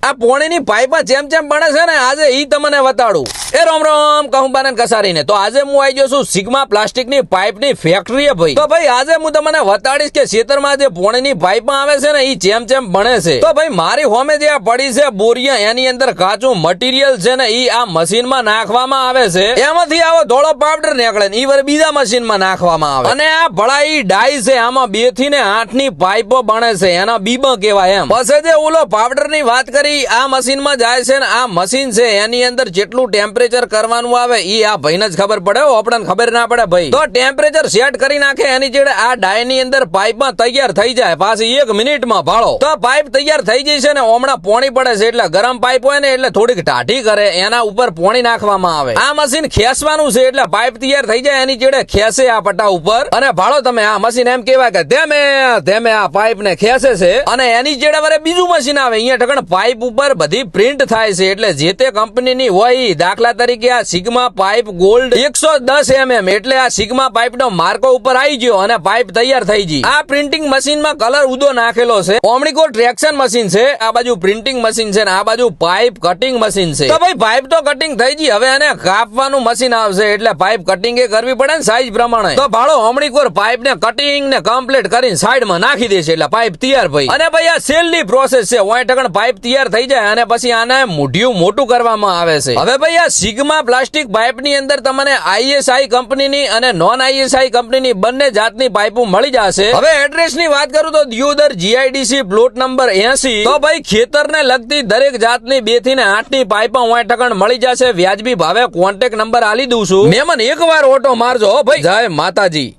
આ પોણીની પાઇપમાં જેમ બને છે ને આજે ઈ તમને બતાડું। એ રોમ રોમ કહું બાને કસારીને તો આજે હું આવી ગયો છું સિગ્મા પ્લાસ્ટિકની પાઇપની ફેક્ટરીએ ભાઈ। તો ભાઈ આજે હું તમને બતાડીશ કે ખેતરમાં જે પોણીની પાઇપમાં આવે છે ને ઈ જેમ બને છે। તો ભાઈ મારી હોમે જે આ પડી છે બોરિયા એની અંદર કાચું મટીરિયલ છે ને ઈ આ મશીનમાં નાખવામાં આવે છે। એમાંથી આવો ધોળો પાવડર નીકળે ને ઈ વાર બીજા મશીનમાં નાખવામાં આવે અને આ ભળાઈ ડાઈ છે આમાં 2 થી 8 ની પાઇપો બને છે એના બીબા કહેવાય એમ। પછી જે ઓલો પાવડર ની વાત કરી આ મશીનમાં જાય છે ને આ મશીન છે એની અંદર જેટલું ટેમ્પરેચર કરવાનું આવે ઈ આ ભાઈને જ ખબર પડે આપણને ખબર ના પડે ભાઈ। તો ટેમ્પરેચર સેટ કરી નાખે એની જેડે આ ડાય ની અંદર પાઇપમાં તૈયાર થઈ જાય પાછી 1 મિનિટમાં ભાળો તો પાઇપ તૈયાર થઈ જાય છે ને હમણાં પોણી પડે છે એટલે ગરમ પાઇપ હોય ને એટલે થોડીક ટાઢી કરે એના ઉપર પોણી નાખવામાં આવે। આ મશીન ખેંચવાનું છે એટલે પાઇપ તૈયાર થઈ જાય એની જેડે ખેંચે આ પટ્ટા ઉપર અને ભાળો તમે આ મશીન એમ કહેવાય કે ધેમે આ પાઇપ ને ખેંચે છે અને એની જેડે વરે બીજું મશીન આવે અહીંયા ઢગણ પાઇપ ઉપર બધી પ્રિન્ટ થાય છે એટલે જે તે કંપનીની હોય દાખલા તરીકે આ સિગ્મા પાઇપ ગોલ્ડ 110 mm એટલે આ સિગ્મા પાઇપ નો માર્કો ઉપર આવી ગયો અને પાઇપ તૈયાર થઈ ગઈ। આ પ્રિન્ટિંગ મશીનમાં કલર ઉદો નાખેલો છે। ઓમણીકો ટ્રેક્શન મશીન છે આ બાજુ પ્રિન્ટિંગ મશીન છે ને આ બાજુ પાઇપ કટિંગ મશીન છે। તો ભાઈ પાઇપ તો કટિંગ થઈ ગઈ હવે એને કાપવાનું મશીન આવશે એટલે પાઇપ કટિંગ એ કરવી પડે ને સાઈઝ પ્રમાણે। તો ભાળો ઓમણીકોર પાઇપ ને કટિંગ ને કમ્પ્લીટ કરીને સાઈડમાં નાખી દેશે એટલે પાઇપ તૈયાર ભાઈ। અને ભાઈ આ સેલની પ્રોસેસ છે ઓય ટકણ પાઇપ તૈયાર થઈ જાય અને પછી આને મુઢિયું મોટું કરવામાં આવે છે। હવે ભાઈ આ સિગ્મા પ્લાસ્ટિક પાઇપ ની અંદર તમને ISI કંપનીની અને નોન ISI કંપનીની બંને જાતની પાઇપો મળી જશે। હવે એડ્રેસ ની વાત કરું તો દિયોદર GIDC પ્લોટ નંબર 80। તો ભાઈ ખેતરને લગતી દરેક જાતની 2 થી 8 ની પાઇપો ઓય ટકણ મળી જશે વ્યાજબી ભાવે કોન્ટેક્ટ નંબર આલી દઉં છું। મેમન એકવાર ઓટો મારજો ભાઈ। જય માતાજી।